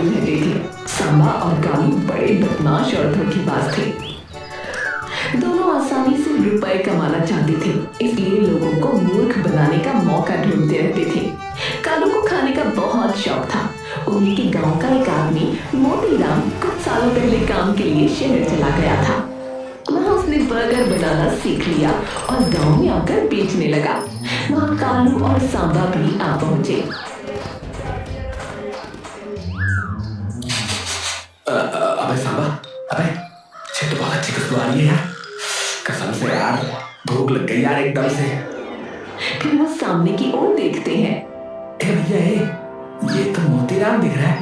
कालू रहते थे। सांबा और कालू बड़े बदमाश और धोखेबाज थे। दोनों आसानी से रुपए कमाना चाहते थे, इसलिए लोगों को मूर्ख बनाने का मौका ढूंढते रहते थे। कालू को खाने का बहुत शौक था। उन्हीं के गांव का एक आदमी मोतीराम कुछ सालों पहले काम के लिए शहर चला गया था। वहाँ उसने बर्गर बनाना सीख लिया और गांव में आकर बेचने लगा। वहाँ कालू और सांबा भी आ पहुंचे। अबे सांबा, अबे ये तो बहुत अच्छी खुशबू आ रही है यार। कसम से यार, भूख लग गई यार एकदम से। फिर वो सामने की ओर देखते हैं। ए भैया, ये तो मोतीराम दिख रहा है।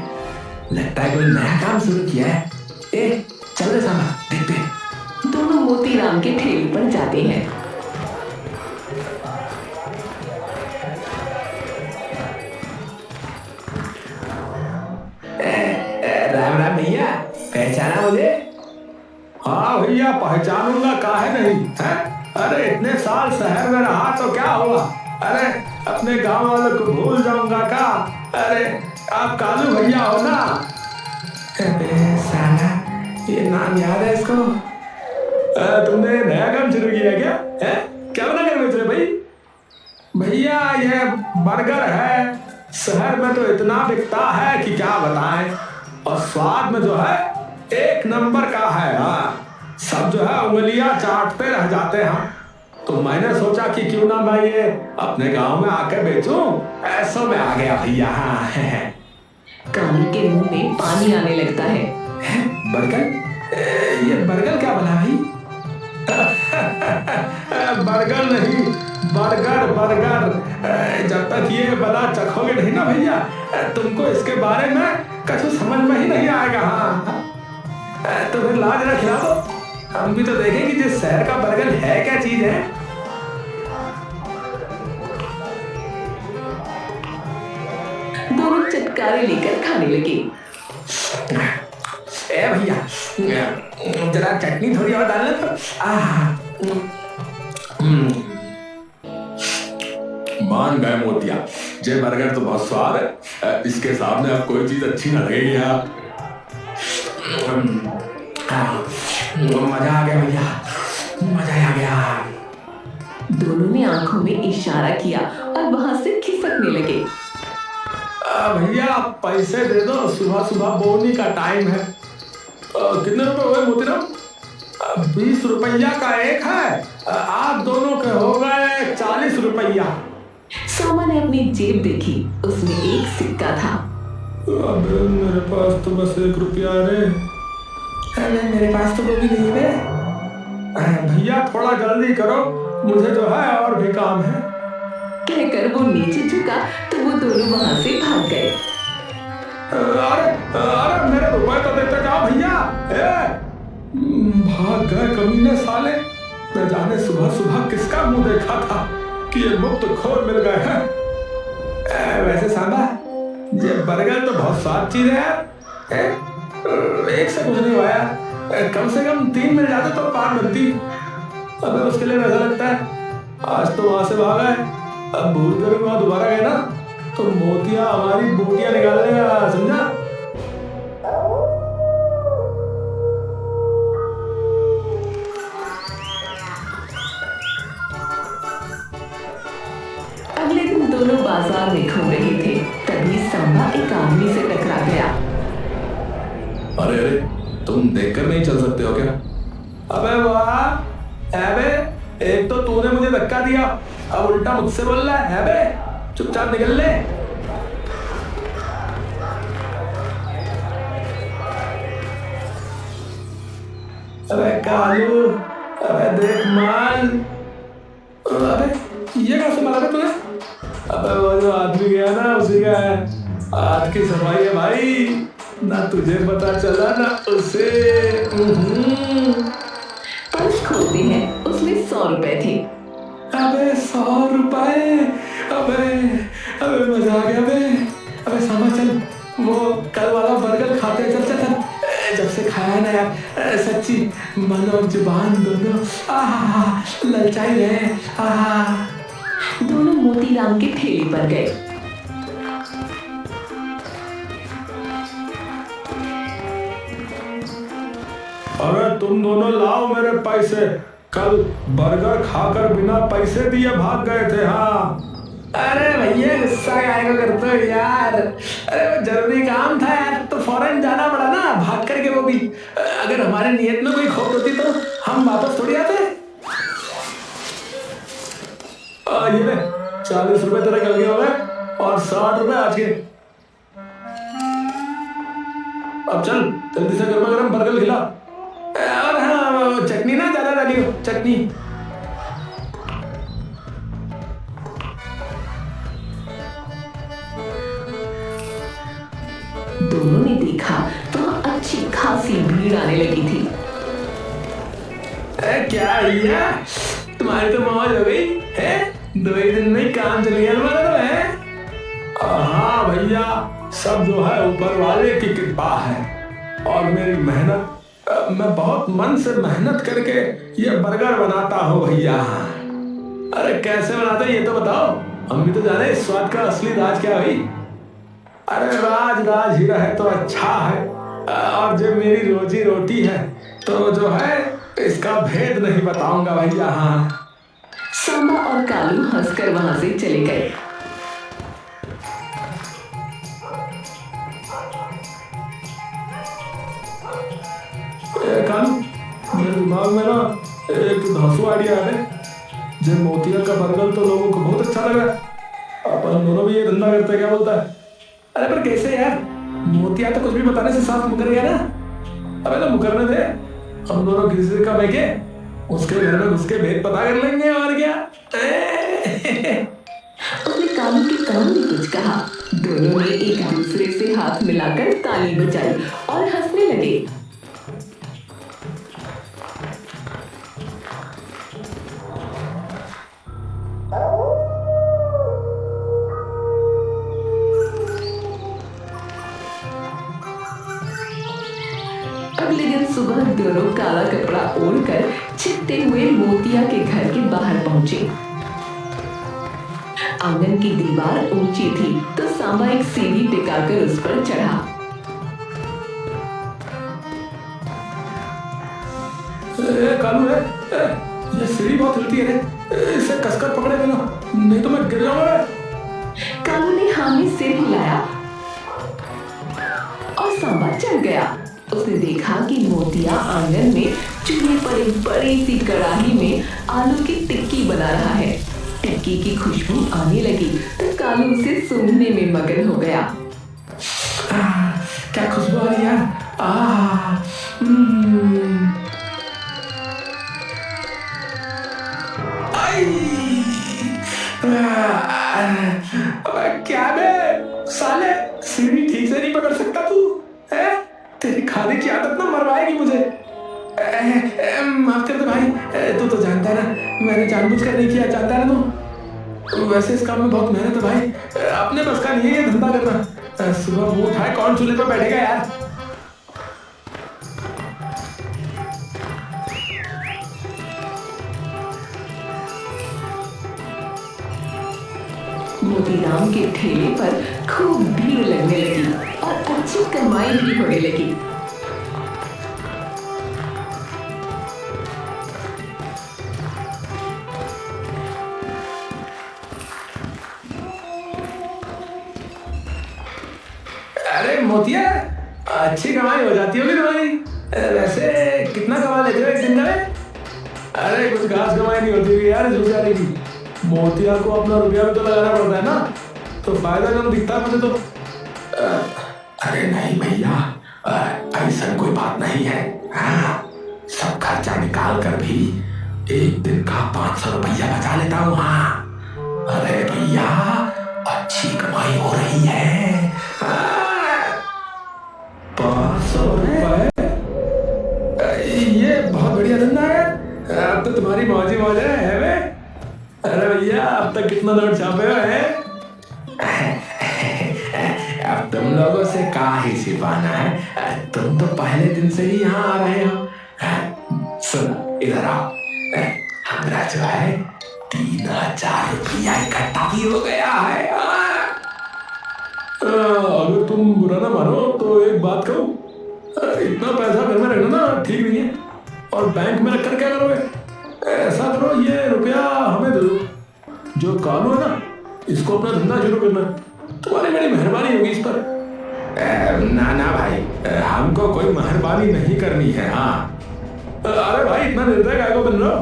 लगता है कोई नया काम शुरू किया है। ए चल रे सांबा, देखते हैं। दोनों मोतीराम के ठेले पर जाते हैं। राम राम भैया, पहचाना मुझे? हाँ भैया, पहचानूंगा काहे नहीं है? अरे इतने साल शहर में रहा तो क्या हुआ? अरे अपने गांव वालों को भूल जाऊंगा क्या? अरे आप कालू भैया हो ना? अबे साला, ये नाम याद है इसको। तुमने नया काम शुरू किया क्या? है क्या बना कर बेच रहे भाई? भैया ये बर्गर है, शहर में तो इतना बिकता है कि क्या बताएं। और स्वाद में जो है एक नंबर का है। हाँ, सब जो है उंगलियां चाटते रह जाते हैं। तो मैंने सोचा कि क्यों ना मैं ये अपने गांव में आके बेचूं। ऐसो में आ गया भैया। हाँ कालू के मुंह में पानी आने लगता है। बर्गर? ये बर्गर क्या बना भाई? बर्गर नहीं, बर्गर बर्गर। जब तक ये बना चखोगे नहीं ना भैया, तुमको इसके बारे में कुछ समझ में ही नहीं आएगा। हाँ तो फिर ला जरा खिला दो, हम भी तो देखें कि जिस शहर का बर्गर है क्या चीज है। दोनों चटकारे लेकर खाने लगे। ए भैया, जरा चटनी थोड़ी और डालना तो। मान गए मोतिया, ये बर्गर तो बहुत स्वाद है। इसके सामने अब कोई चीज अच्छी ना लगेगी। मजा आ गया भैया, मजा आ गया। दोनों ने आंखों में इशारा किया और वहां से खिसकने लगे। भैया पैसे दे दो, सुबह सुबह बोनी का टाइम है। कितने रुपए हुए मोतीराम? 20 रुपया का एक है। आप दोनों के हो गए 40 रुपया। सांबा ने अपनी जेब देखी, उसमें एक सिक्का था। अबे मेरे पास तो बस 1 रुपया रे। अरे मेरे पास तो वो भी नहीं है। भैया थोड़ा जल्दी करो, मुझे जो है और भी काम है। कहकर वो नीचे झुका तो वो दोनों वहां से भाग गए। अरे अरे मेरे रुपए तो देते जाओ भैया। भाग गए कमीने साले। न जाने सुबह सुबह किसका मुंह देखा था कि ये मुफ्त खोर मिल गए हैं। वैसे सांबा, ये बर्गर तो बहुत स्वाद चीज है यार। एक से कुछ नहीं हुआ यार, कम से कम 3 मिल जाते तो पार बनती। अबे उसके लिए वैसा लगता है आज तो वहां से भागा है, अब भूल कर वहां दोबारा गए ना तो मोतिया हमारी बूटियां निकाल लेगा, समझा? अगले दिन दोनों बाजार में घूम रहे थे, तभी सांबा एक आदमी से टकरा गया। अरे अरे, तुम देखकर नहीं चल सकते हो क्या? अबे वाह, अबे एक तो तूने मुझे धक्का दिया, अब उल्टा मुझसे बोल रहा है। अबे चुपचाप निकल ले। अबे कालू, अबे देख माल। अबे ये कहाँ से मारा तूने? अबे वो जो आदमी गया ना, उसी का है। आज की सफाई है भाई, ना तुझे पता चला ना उसे। पर्स खोलते हैं, उसमें 100 रुपए थे। अबे 100 रुपए, अबे अबे मजा आ गया। अबे सांबा चल, वो कल वाला बर्गर खाते। चल चल चल, जब से खाया ना यार, सच्ची मन और जुबान दोनों ललचाई रहे। दोनों मोतीराम के ठेले पर गए। अरे तुम दोनों लाओ मेरे पैसे। कल बर्गर खाकर बिना पैसे दिए भाग गए थे। हाँ। अरे भैया गुस्सा काहे को करते हो यार? अरे वो जरूरी काम था यार, तो फौरन जाना पड़ा ना, भाग करके वो भी। अगर हमारे नियत में कोई खोट होती तो हम वापस थोड़ी आते। ये ले 40 रुपए तेरे कल के हो गए और 60 रुपए आज के। अब चल जल्दी से गर्मा गर्म बर्गर खिला। और हाँ चटनी ना ज्यादा डाली हो, चटनी। दोनों ने देखा तो अच्छी खासी भीड़ आने लगी थी। क्या भैया तुम्हारी तो मौज हो गई है, 2 ही दिन में काम चल गया तुम्हारा तो है। हाँ भैया सब जो है ऊपर वाले की कृपा है और मेरी मेहनत। मैं बहुत मन से मेहनत करके ये बर्गर बनाता हूँ भैया। अरे कैसे बनाते ये तो बताओ, हम भी तो जाने इस स्वाद का असली राज क्या है। अरे राज राज ही रहे तो अच्छा है, और जब मेरी रोजी रोटी है तो जो है इसका भेद नहीं बताऊंगा भैया। हाँ। सांबा और कालू हंसकर वहां से चले गए। कालू मेरे दिमाग में ना एक धांसू आइडिया है। जब मोतिया का बर्गर तो लोगों को बहुत अच्छा लगा, अपन दोनों भी ये धंधा करते हैं, क्या बोलता है? अरे पर कैसे यार, मोतिया तो कुछ भी बताने से साफ मुकर गया ना। अबे तो मुकरने थे, हम दोनों किसी का बहके उसके घर में घुस के भेद पता कर लेंगे और क्या। उसने कालू के कान में कुछ कहा। दोनों ने एक दूसरे से हाथ मिलाकर ताली बजाई और हंसने लगे। अगले दिन सुबह दोनों काला कपड़ा ओढ़कर छिपते हुए मोतिया के घर के बाहर पहुंचे। आंगन की दीवार ऊंची थी तो सांबा एक सीढ़ी टिकाकर उस पर चढ़ा। कालू है, ये सीढ़ी बहुत हिलती है, इसे कसकर पकड़े देना नहीं तो मैं गिर जाऊंगा। कालू ने हाँ में सिर हिलाया और सांबा चढ़ गया। उसने देखा कि मोतिया आंगन में चूल्हे पर एक बड़ी सी कढ़ाई में आलू की टिक्की बना रहा है। टिक्की की खुशबू आने लगी तो कालू उसे सूंघने में मगन हो गया। क्या खुशबू आ रही है। क्या बे साले, सीढ़ी ठीक से नहीं पकड़ सकता तू है? तेरी खाने की आदत ना मरवाएगी मुझे। माफ कर दे भाई, तू तो जानता है ना मैंने जानबूझ कर नहीं किया, जानता है ना तू। वैसे इस काम में बहुत मेहनत है भाई, अपने बस का नहीं है ये धंधा करना। सुबह मुंह उठाए कौन चूल्हे पर बैठेगा यार। मोतीराम के ठेले पर खूब भीड़ लगने लगी और अच्छी कमाई भी होने लगी। अरे मोतिया अच्छी कमाई हो जाती होगी तुम्हारी। वैसे कितना कमा लेते हो एक दिन का? अरे कुछ खास कमाई नहीं होती होगी यार इस बेचारे की। मोतिया को अपना रुपया भी तो लगाना पड़ता है ना, तो फायदा कम दिखता है मुझे तो। अरे नहीं भैया, ऐसा कोई बात नहीं है। हाँ, सब खर्चा निकाल कर भी एक दिन का 500 रुपया बचा लेता हूँ। हाँ अरे भैया अच्छी कमाई हो रही है। 500 रुपए, ये बहुत बढ़िया धंधा है। अब तो तुम्हारी मौजी मौज है वे। अरे भैया अब तक कितना नोट छापे हो है? अब तुम लोगों से का ही छिपाना है, तुम तो पहले दिन से ही यहाँ आ रहे हो। सुनो इधर आओ, हमारा जो है 3000 रुपया इकट्ठा भी हो गया है। अगर तुम बुरा ना मानो तो एक बात कहूँ, इतना पैसा घर में रखना ना ठीक नहीं है। और बैंक में रखकर क्या करोगे? ऐसा करो, ये रुपया हमें दे दो। जो कानू है ना, इसको अपना धंधा शुरू करना, तुम्हारी बड़ी मेहरबानी होगी इस पर। ना ना भाई, हमको कोई मेहरबानी नहीं करनी है। हाँ, अरे भाई इतना निर्दय काय को बन रहे हो?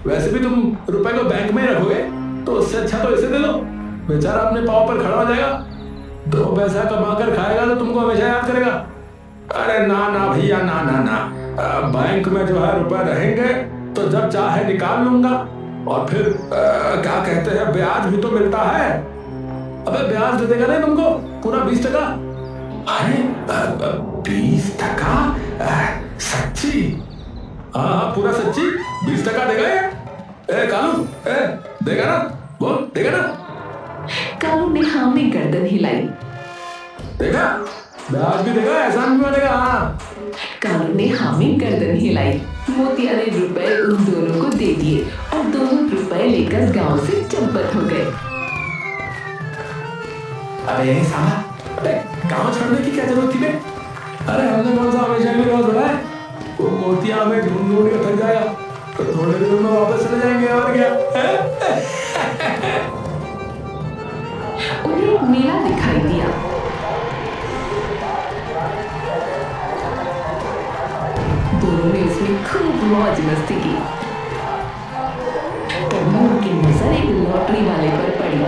वैसे भी तुम रुपए को बैंक में ही रखोगे, तो उससे अच्छा तो इसे दे दो, बेचारा अपने पाँव पर खड़ा हो जाएगा। दो पैसा कमा कर खाएगा तो तुमको हमेशा याद करेगा। अरे ना ना भैया, ना ना ना, बैंक में जो है रुपए रहेंगे तो जब चाहे निकाल लूंगा। और फिर क्या कहते हैं, ब्याज भी तो मिलता है। अबे ब्याज दे देगा नहीं तुमको, पूरा 20%। अरे 20%? सच्ची? हाँ, पूरा सच्ची 20% देगा ये। कालू, देगा ना? बोल, देगा ना? कालू ने हाँ में गर्दन हिलाई। देगा, ब्याज भी देगा, एहसान भी मानेगा। हाँ, कालू ने हाँ में गर्दन हिलाई। मोतिया ने रुपए उन दोनों को दे दिए और दोनों रुपए लेकर गांव से चंपत हो गए। अबे साला, अबे गांव छोड़ने की क्या जरूरत थी बे? अरे हमने कौन सा हमेशा भी रोज बढ़ा है? वो मोतिया हमें ढूंढ ढूंढ के थक जाएगा, तो थोड़े दिनों में वापस चले जाएंगे। और क्या? उन्हें एक मेला दिखाई दिया। दोनों ने उसमें खूब मौज मस्ती की। तभी उनकी नजर एक लॉटरी वाले पर पड़ी।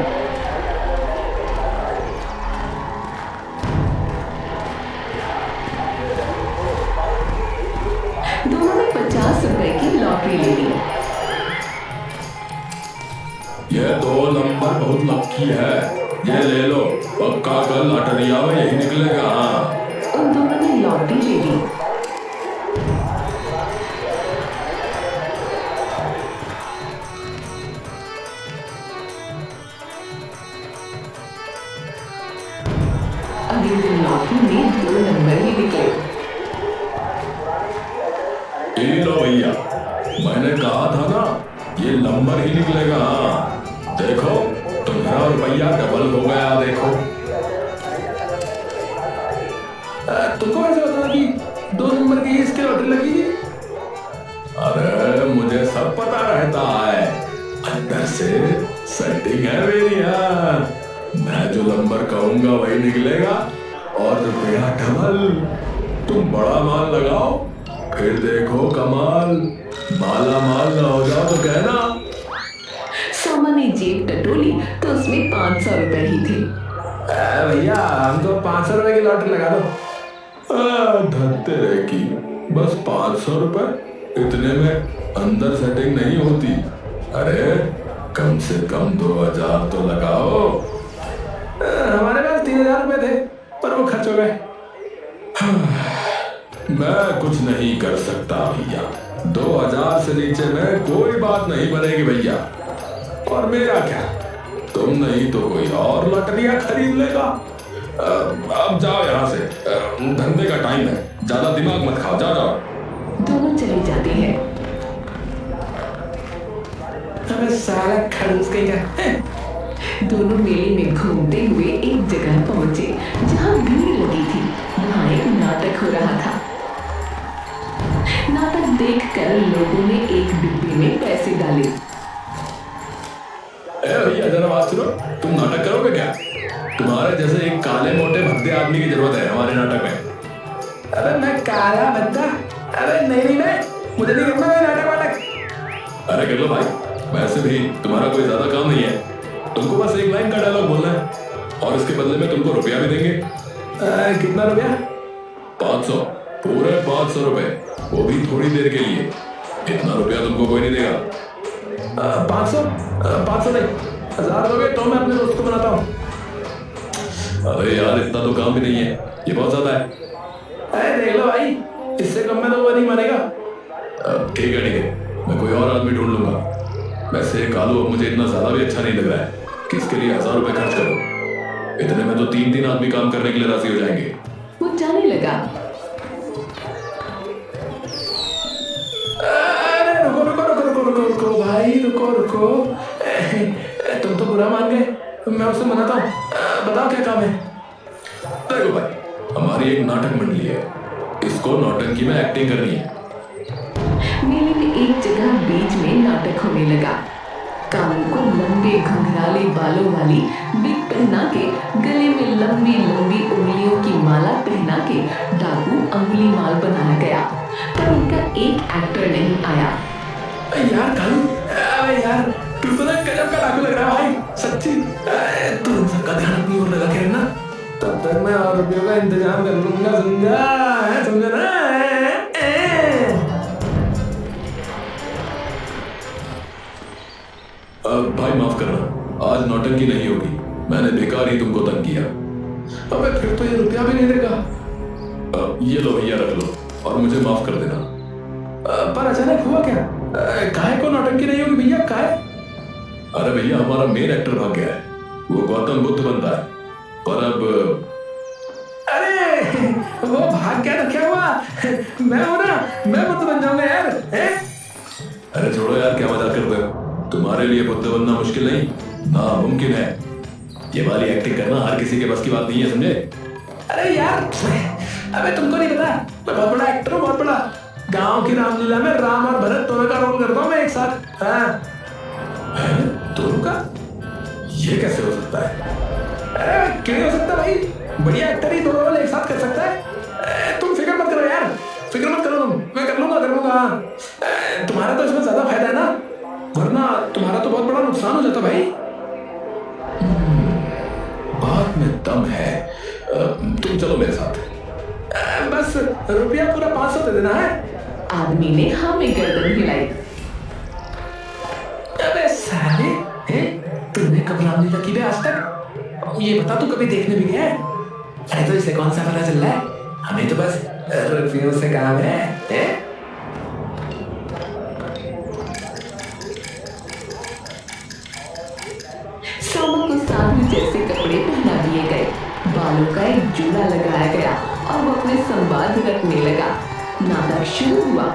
दोनों ने 50 रुपए की लॉटरी ले ली। ये 2 नंबर बहुत लकी है, ये ले लो, पक्का कल लॉटरिया में यही निकलेगा। हाँ, उन दोनों ने लॉटरी ले ली। अगले दिन लॉटरी में 2 नंबर ही निकले। लो भैया, मैंने कहा था ना, ये नंबर ही निकलेगा। हाँ, देखो तुम्हारा रुपया डबल हो गया। देखो, तुमको कैसे पता कि 2 नंबर की इसकी लॉटरी लगी थी? अरे मुझे सब पता रहता है, अंदर से सेटिंग है मेरी। हाँ, मैं जो नंबर कहूंगा वही निकलेगा और रुपया डबल। तुम बड़ा माल लगाओ, फिर देखो कमाल। माला माल ना हो जाओ तो कहना। सोमा ने जेब टटोली तो उसमें 500 रुपए ही थे। भैया हमको 500 रुपए की लॉटरी लगा दो। धत्ते की, बस 500 रुपए, इतने में अंदर सेटिंग नहीं होती। अरे कम से कम 2000 तो लगाओ। हमारे पास 3000 रुपए थे, पर वो खर्च हो गए। मैं कुछ नहीं कर सकता भैया, 2000 से नीचे में कोई बात नहीं बनेगी भैया। और मेरा क्या, तुम नहीं तो कोई और लॉटरियां खरीद लेगा। अब जाओ यहाँ से, धंधे का टाइम है, ज्यादा दिमाग मत खाओ, जाओ। दोनों चली जाती है। अबे साला खड़ूस कहीं। दोनों मेले में घूमते हुए एक जगह पहुंचे जहां भीड़ लगी थी। वहां एक नाटक हो रहा था। नाटक देखकर लोगों ने एक डिब्बे में पैसे डाले। भैया जरा बात सुनो, तुम नाटक करोगे क्या? तुम्हारे जैसे एक काले मोटे भद्दे आदमी की जरूरत है हमारे नाटक में। अबे मैं काला भद्दा? अबे नहीं, मैं मुझे नहीं करना नाटक वाटक। अरे कर लो भाई, वैसे भी तुम्हारा कोई ज्यादा काम नहीं है, तुमको बस एक लाइन का डायलॉग बोलना है और इसके बदले में तुमको रुपया भी देंगे। कितना रुपया? 500, पूरे 500 रुपए, वो भी थोड़ी देर के लिए। इतना रुपया तुमको कोई नहीं देगा। 500 नहीं, 1000 दोगे तो मैं अपने दोस्त को बनाता हूँ। अरे यार इतना तो काम भी नहीं है, ये बहुत ज्यादा है। अरे देख लो भाई, इससे कम में तो वो नहीं मानेगा। ठीक है, मैं कोई और आदमी ढूंढ लूंगा। वैसे कालू अब मुझे इतना ज्यादा भी अच्छा नहीं लग रहा है कि इसके लिए 1000 रुपए खर्च करो। इतने में तो 3 आदमी काम करने के लिए राजी हो जाएंगे। वो जाने लगा। अरे रुको भाई, रुको। तुम तो बुरा मान गए, मैं उससे मनाता हूँ। बताओ क्या काम है? देखो भाई, हमारी एक नाटक मंडली है, आपको नौटंकी में एक्टिंग करनी है। मेले में एक जगह बीच में नाटक होने लगा। कालू को लंबे घुंघराले बालों वाली विग पहना के, गले में लंबी लंबी उंगलियों की माला पहना के डाकू अंगुली माल बनाया गया, पर उनका एक एक्टर नहीं आया। यार कालू, अबे यार तू तो ना गजब का डाकू लग रहा है भाई, सच्ची। तू इन सबका ध्यान अपनी ओर लगा के रखना, तब तक मैं और रुपयों का इंतजाम कर लूंगा, समझा ना? भाई माफ करना, आज नौटंकी नहीं होगी। मैंने बेकार ही तुमको तंग किया। अबे फिर तो ये रुपया भी नहीं देगा। ये लो भैया, रख लो और मुझे माफ कर देना। पर अचानक हुआ क्या? काहे को नौटंकी नहीं होगी भैया, काहे? अरे भैया, हमारा मेन एक्टर भाग गया है। वो गौतम बुद्ध बनता है, पर अब अरे वो भाग गया तो क्या हुआ? मैं हूं ना, मैं बुद्ध बन जाऊंगा यार। अरे छोड़ो यार, क्या मजाक करते हो? तुम्हारे लिए बुद्ध बनना मुश्किल नहीं, नामुमकिन है। ये वाली एक्टिंग करना हर किसी के बस की बात नहीं है, समझे? अरे यार, अबे तुमको नहीं पता, मैं बहुत बड़ा एक्टर हूँ, बहुत बड़ा। गांव की रामलीला में राम और भरत दोनों का रोल करता हूँ मैं एक साथ। दोनों का? ये कैसे हो सकता है? अरे क्यों नहीं हो सकता भाई? बढ़िया एक्टर ही दो रोल एक साथ कर सकता है। तुम फिक्र मत करो यार, फिक्र मत करो तुम, मैं कर लूंगा। तुम्हारा तो इसमें ज्यादा फायदा है ना, वरना तुम्हारा तो बहुत बड़ा नुकसान हो जाता भाई। बात में दम है। तुम चलो मेरे साथ। बस रुपया पूरा 500 दे देना है। आदमी ने हाँ में गर्दन हिलाई। अबे साले, तुमने कब रामलीला की आज तक? ये बता, तू कभी देखने भी गया है? अरे तो इसे कौन सा पता चल रहा है? हमें तो बस रुपयों से काम है? सामा को साधु जैसे कपड़े पहना दिए गए, बालों का एक जूड़ा लगाया गया और वो अपने संवाद रखने लगा। नाटक शुरू हुआ।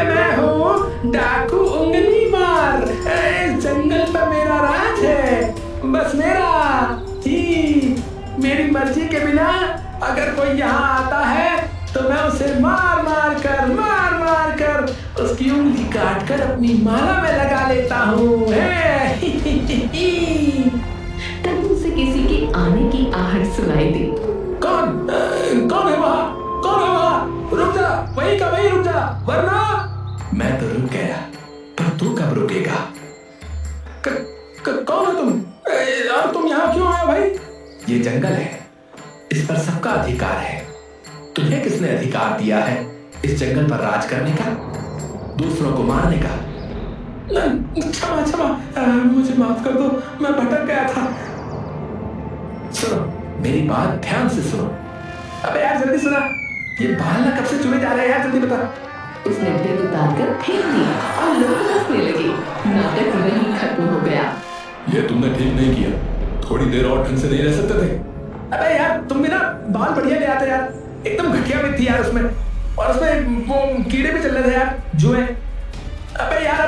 मैं हूँ डाकू उंगली मार, जंगल पर मेरा राज है, बस मेरा ही। मेरी मर्जी के बिना अगर कोई यहाँ आता है तो मैं उसे मार मार कर उसकी उंगली काट कर अपनी माला में लगा लेता हूँ। तब उसे किसी के आने की आहट सुनाई दी। कौन है वहाँ? रुक जा, वहीं का वहीं रुक जा, वरना। मैं तो रुक गया, पर तू कब रुकेगा? कौन हो तुम? और तुम यहाँ क्यों आए भाई? ये जंगल है, इस पर सबका अधिकार है। तुम्हें किसने अधिकार दिया है इस जंगल पर राज करने का, दूसरों को मारने का? क्षमा, मुझे माफ कर दो, मैं भटक गया था। सुनो, मेरी बात ध्यान से सुनो। अबे यार जल्दी सुना, ये बाल ना कब से चुने जा रहे हैं यार, जल्दी बता। उसने बेग उतार कर फेंक दिया और लोग हंसने लगे। नाटक वहीं खत्म हो गया। ये तुमने ठीक नहीं किया, थोड़ी देर और ढंग से नहीं रह सकते थे? अबे यार तुम भी ना बाल बढ़िया ले आते यार, एकदम घटिया भी थी यार उसमें, और उसमें वो कीड़े भी चल रहे थे यार, जुए। अबे यार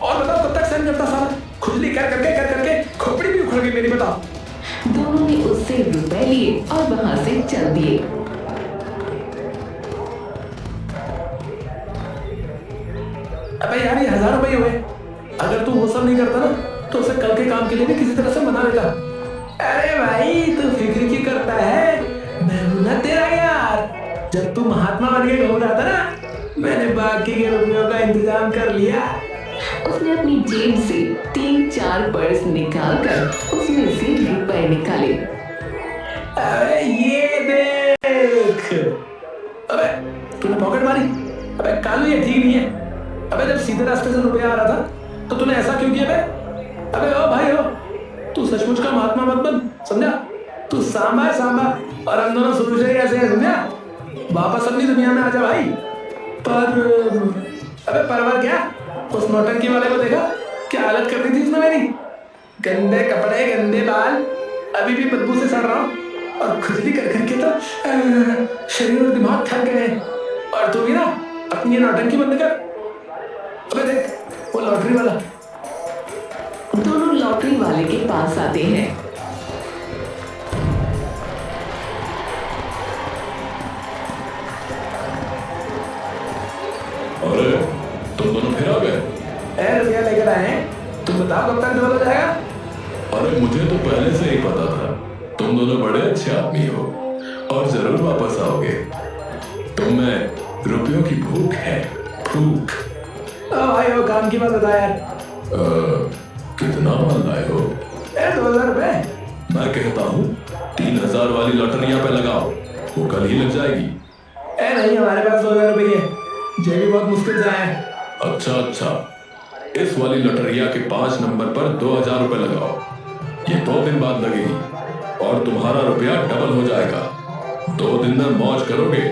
और बताओ कब तक सहन करता सारा? खुजली कर करके खोपड़ी भी उखड़ गई मेरी, बताओ। दोनों ने उससे रुपए लिए और वहां से चल दिए। अबे यार ये 1000 रुपए हुए, अगर तू वो सब नहीं करता ना तो उसे कल के काम के लिए भी किसी तरह से मना लेता। अरे भाई तू फिक्र क्यों करता है, मैं हूं ना तेरा यार। जब तू महात्मा बन के घूम रहा था ना, मैंने बाकी के रुपयों का इंतजाम कर लिया। उसने अपनी जेब से 3-4 पर्स निकालकर उसमें से रुपए निकाले। अबे ये देख। अबे तूने पॉकेट मारी? अबे कालू ये ठीक नहीं है। अबे जब सीधे रास्ते से रुपया आ रहा था तो तूने ऐसा क्यों किया बे? अबे ओ भाई हो, तू सचमुच का महात्मा मत बन, समझा? तू सांबा है सांबा, और हम दोनों शुरू से ही ऐसे हैं, समझा? वापस अपनी दुनिया में आजा भाई। पर अबे परवर क्या? उस नौटंकी वाले को देखा क्या हालत कर दी थी उसने मेरी? गंदे कपड़े, गंदे बाल, अभी भी बदबू से सड़ रहा हूँ, और खुजली कर करके तो शरीर और दिमाग थक गए। और तू भी ना अपनी ये नौटंकी बंद कर। अबे देख वो लॉटरी वाला। दोनों लॉटरी वाले के पास आते हैं। अरे तुम दोनों फिर आ गए? रुपया लेकर आए हैं। तुम बताओ कब तक डबल हो जाएगा? अरे मुझे तो पहले से ही पता था तुम दोनों बड़े अच्छे आदमी हो और जरूर वापस आओगे। तुम्हें रुपयों की भूख है, भूख। भाई वो काम की बात बता यार। कितना माल लाए हो? 2000 रुपए। मैं कहता हूँ 3000 वाली लॉटरी यहाँ पे लगाओ, वो कल ही लग जाएगी। नहीं, हमारे पास 2000 रुपए है, ये भी बहुत मुश्किल से आए। अच्छा, इस वाली लॉटरिया के 5 नंबर पर 2000 रुपए लगाओ। ये 2 दिन बाद लगेगी और तुम्हारा रुपया डबल हो जाएगा। 2 दिन में मौज करोगे।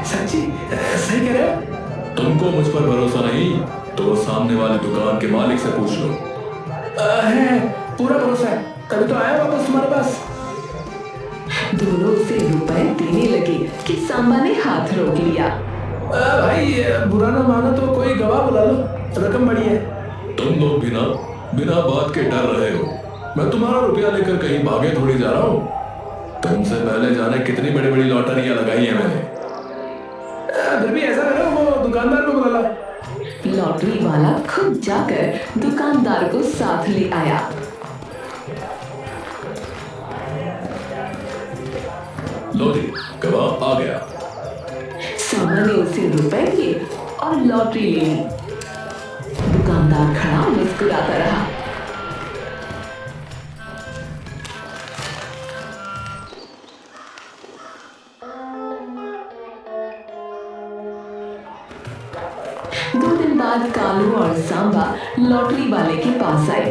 सच्ची सही कह रहे हो? तुमको मुझ पर भरोसा नहीं तो सामने वाले दुकान के मालिक से पूछ लो। है, पूरा भरोसा है, तभी तो आया वापस तुम्हारे पास। दोनों उसे रुपए देने लगे कि सांबा ने हाथ रोक लिया। भाई बुरा ना मानो तो कोई गवाह बुला लो, रकम बड़ी है। तुम लोग बिना बात के डर रहे हो। मैं तुम्हारा रुपया लेकर कहीं भागे थोड़ी जा रहा हूँ। तुमसे पहले जाने कितनी बड़ी बड़ी लॉटरियां लगाई है मैंने। फिर भी ऐसा करो, वो दुकानदार को बुला लो। लॉटरी वाला खुद जाकर दुकानदार को साथ ले आया। लो जी, गवाह आ गया। सांबा ने उसे रुपए दिए और लॉटरी ले ली। दुकानदार खड़ा मुस्कुराता रहा। दो दिन बाद कालू और सांबा लॉटरी वाले के पास आए।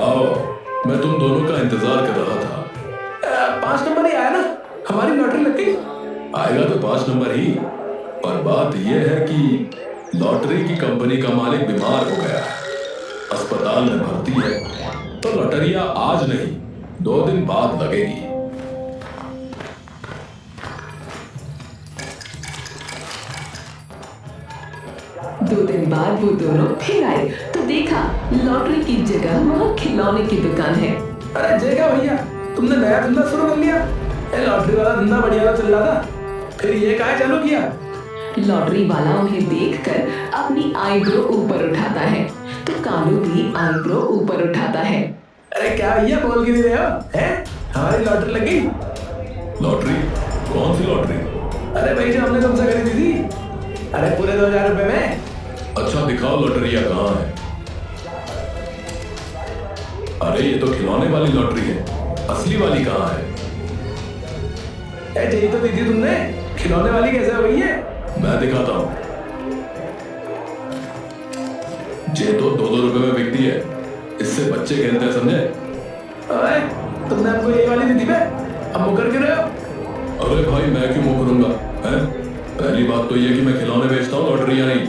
आओ, मैं तुम दोनों का इंतजार कर रहा था। 5 नंबर ही आया ना, हमारी लॉटरी लग गई। आएगा तो 5 नंबर ही, पर बात यह है कि लॉटरी की कंपनी का मालिक बीमार हो गया, अस्पताल में भर्ती है, तो लॉटरिया आज नहीं 2 दिन बाद लगेगी। 2 दिन बाद वो दोनों फिर आए तो देखा लॉटरी की जगह वहाँ खिलौने की दुकान है। अरे जय क्या भैया, तुमने नया धंधा शुरू कर लिया? लॉटरी वाला धंधा बढ़िया चल रहा था, फिर ये काहे चालू किया? लॉटरी वाला उन्हें देखकर अपनी आईब्रो ऊपर उठाता है तो कालू भी आईब्रो ऊपर उठाता है। अरे क्या भैया, बोल के नहीं रहे हो? हैं? हमारी लॉटरी लग गई। लॉटरी? कौन सी लॉटरी? अरे भाई, जो हमने तुमसे खरीदी थी, अरे पूरे 2000 रुपए में। अच्छा दिखाओ लॉटरिया कहाँ है। अरे ये तो खिलौने वाली लॉटरी है, असली वाली कहाँ है? यही तो दी थी तुमने, खिलौने वाली कैसे हो गई है? मैं दिखाता हूँ। ये तो 2-2 रुपए में बिकती है, इससे बच्चे खेलते हैं, समझे? अरे तुमने हमको यही वाली दी थी बे, अब मुकर क्यों रहे हो? अरे भाई मैं क्यों मुकरूंगा, हैं? पहली बात तो ये कि मैं खिलौने बेचता हूँ, लॉटरियां नहीं।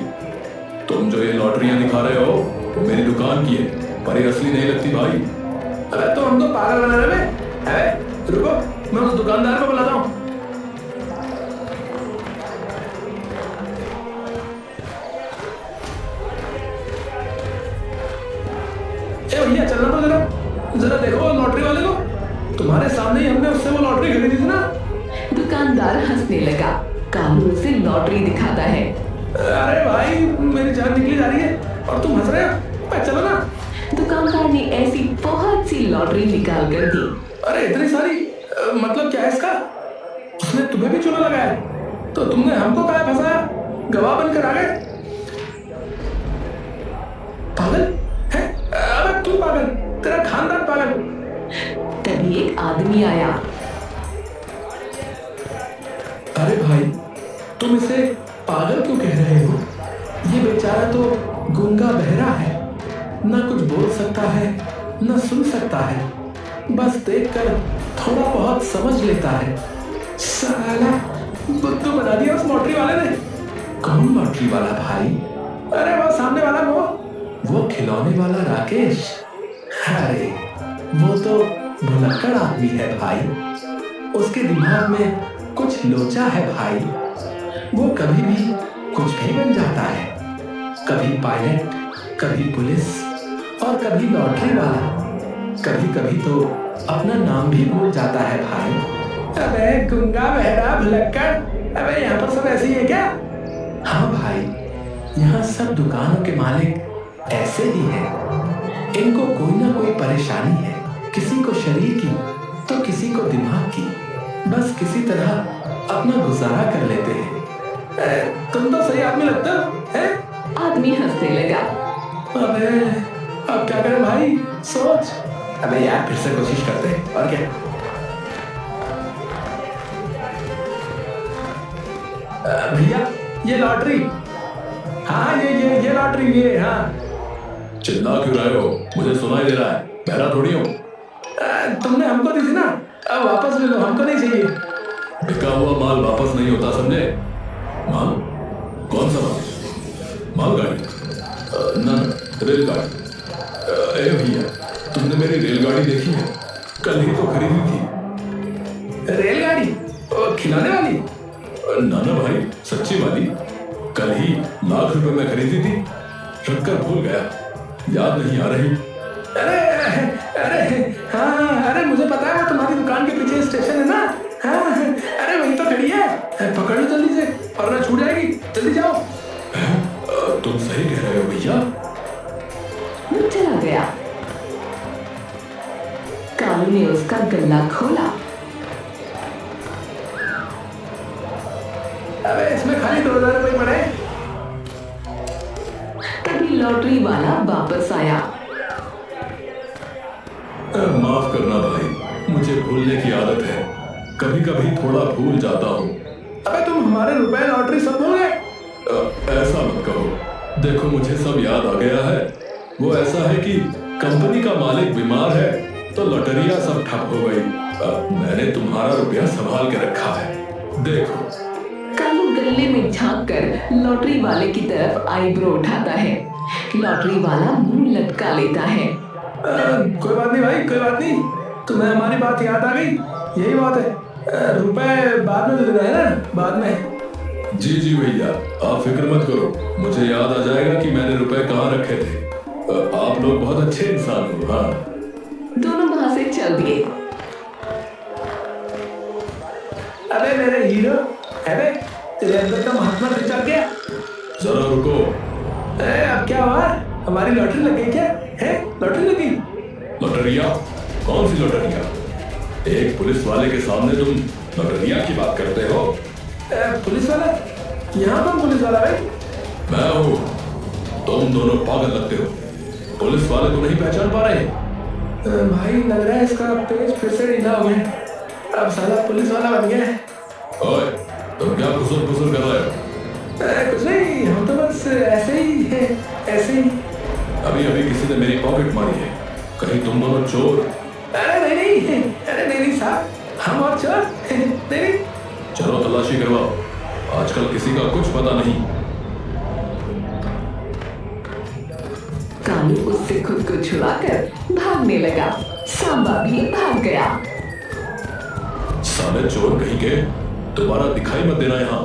तुम जो ये लॉटरियां दिखा रहे हो वो मेरी दुकान की है, पर ये असली नहीं लगती भाई। अरे तो हम तो पागल बना रहे हैं। अरे रुको, मैं उस दुकानदार को बुलाता हूँ। भैया चलना तो जरा देखो लॉटरी वाले को, तुम्हारे सामने ही हमने उससे वो लॉटरी खरीदी थी ना। दुकानदार हंसने लगा। कालू उसे लॉटरी दिखाता है। अरे भाई, मेरी जान निकली जा रही है और तुम हंस रहे हो। चलो ना। दुकानदार ने ऐसी बहुत सी लॉटरी निकाल कर दी। अरे इतनी सारी, मतलब क्या है इसका? उसने तुम्हें भी चूना लगाया, तो तुमने हमको काहे फंसाया? गवाह बनकर आ गए। पागल है? अबे तू पागल, तेरा खानदान पागल। तभी एक आदमी आया। अरे भाई, तुम इसे पागल क्यों कह रहे हो? ये बेचारा तो गूंगा बहरा है, ना कुछ बोल सकता है ना सुन सकता है, बस देखकर थोड़ा बहुत समझ लेता है। साला बुद्धू बना दिया उस लॉटरी वाले ने। कौन लॉटरी वाला भाई? अरे वो सामने वाला, वो खिलौने वाला राकेश। अरे वो तो भुलक्कड़ आदमी है भाई, उसके दिमाग में कुछ लोचा है भाई। वो कभी भी कुछ भी बन जाता है, कभी पायलट, कभी पुलिस और कभी लॉटरी वाला। कभी कभी तो अपना नाम भी भूल जाता है भाई। अबे गुंगा बहरा भुलक्कड़, अबे यहाँ पर सब ऐसे ही है क्या? हाँ भाई, यहाँ सब दुकानों के मालिक ऐसे ही हैं। इनको कोई ना कोई परेशानी है, किसी को शरीर की तो किसी को दिमाग की। बस किसी तरह अपना गुजारा कर लेते हैं। तुम तो सही आदमी लगते हो, हैं? आदमी हंसने लगा। अबे अब क्या करें भाई, सोच। अबे यार, फिर से कोशिश करते हैं, और क्या। भैया ये लॉटरी। हाँ ये लॉटरी, ये हाँ। चिल्ला क्यों रहे हो? मुझे सुनाई दे रहा है, बहरा थोड़ी हूँ। तुमने हमको दी थी ना, अब वापस ले लो, हमको नहीं चाहिए। बिका हुआ माल वापस नहीं होता, समझे? माल? कौन सा माल? मालगाड़ी? ना, रेलगाड़ी। ए भैया, तुमने मेरी रेलगाड़ी देखी है? कल ही तो खरीदी थी। रेलगाड़ी? खिलाने वाली? ना ना भाई, सच्ची वाली। कल ही लाख रुपए में खरीदी थी, रखकर भूल गया, याद नहीं आ रही। अरे अरे हाँ, अरे मुझे पता है, वो तुम्हारी दुकान के पीछे स्टेशन है ना। हाँ, अरे वही तो खड़ी है, पकड़ लो जल्दी से वरना छूट जाएगी, जल्दी जाओ। तुम सही कह रहे हो भैया। वो चला गया। कालू ने उसका गल्ला खोला। अबे इसमें खाली 2000 रुपए पड़े। तभी लॉटरी वाला वापस आया। माफ करना भाई, मुझे भूलने की आदत है, कभी कभी थोड़ा भूल जाता हूँ। अबे तुम हमारे रुपए लॉटरी सब भूल गए? ऐसा मत कहो, देखो मुझे सब याद आ गया है। वो ऐसा है कि कंपनी का मालिक बीमार है तो लॉटरियां सब ठप हो गई। मैंने तुम्हारा रुपया संभाल के रखा है, देखो। कालू गल्ले में झांक कर लॉटरी वाले की तरफ आईब्रो उठाता है। लॉटरी वाला मुंह लटका लेता है। कोई बात नहीं भाई, कोई बात नहीं, तुम्हें हमारी बात याद आ गई, यही बात है। रुपए बाद में दे देना है ना, बाद में। जी जी भैया, आप फिक्र मत करो, मुझे याद आ जाएगा कि मैंने रुपए कहाँ रखे थे। आप लोग बहुत अच्छे इंसान हो। हाँ, दोनों वहां से चल दिए। अबे मेरे हीरो, अबे तेरे अंदर का महात्मा फिर चल गया। जरा रुको। अब क्या हुआ? हमारी लॉटरी लग गई क्या? है लॉटरी लगी? लॉटरिया? कौन सी लॉटरिया? एक पुलिस वाले के सामने तुम लॉटरिया की बात करते हो? पुलिस वाला? यहाँ कौन पुलिस वाला भाई? मैं हूँ। तुम दोनों पागल लगते हो, पुलिस वाले को नहीं पहचान पा रहे? भाई लग रहा है इसका पेज फिर से ढीला हो गया, अब साला पुलिस वाला बन गया है। ओए, तुम क्या खुसर खुसर कर रहे हो? कुछ नहीं, हम तो बस ऐसे ही है, ऐसे ही। अभी अभी किसी ने मेरी पॉकेट मारी है, कहीं तुम दोनों चोर? अरे नहीं, अरे नहीं साहब, हम और चोर नहीं। चलो तलाशी करवाओ, आजकल किसी का कुछ पता नहीं। कालू उससे खुद को छुड़ाकर भागने लगा। सांबा भी भाग गया। साले चोर कहीं के, दोबारा दिखाई मत देना यहाँ।